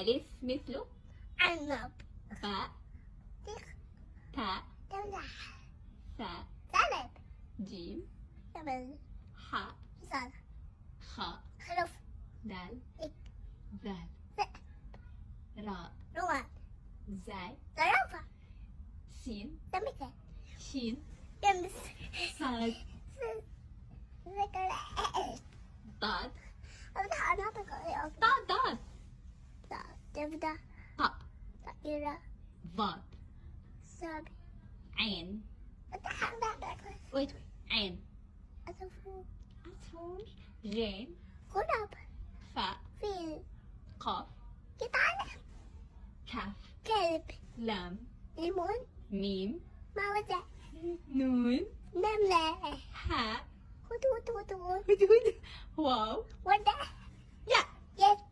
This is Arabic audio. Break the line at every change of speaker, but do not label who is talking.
ألف مثل
عنب.
باء تاء
تمساح.
ثاء
ثعلب.
جيم
جمل.
حاء
حصان.
خاء
خروف.
دال
ذئب.
ذال
ذئب.
راء
روان.
زاي
زرافة.
سين
سمكة.
شين
شمس.
صاد
ذكر.
ضاد
أنا بقول
ضاد
تبدأ.
طاء
طائرة.
ضاد
سابي.
عين
أتحدى.
ويت عين
أطفو.
عصفور جيم
غراب.
فاء
فيل.
قاف
قطعان.
كاف
كلب.
لام
ليمون.
ميم
موزة.
نون
نملة.
حاء
هدود.
هدود واو
وردة.
يا
يس.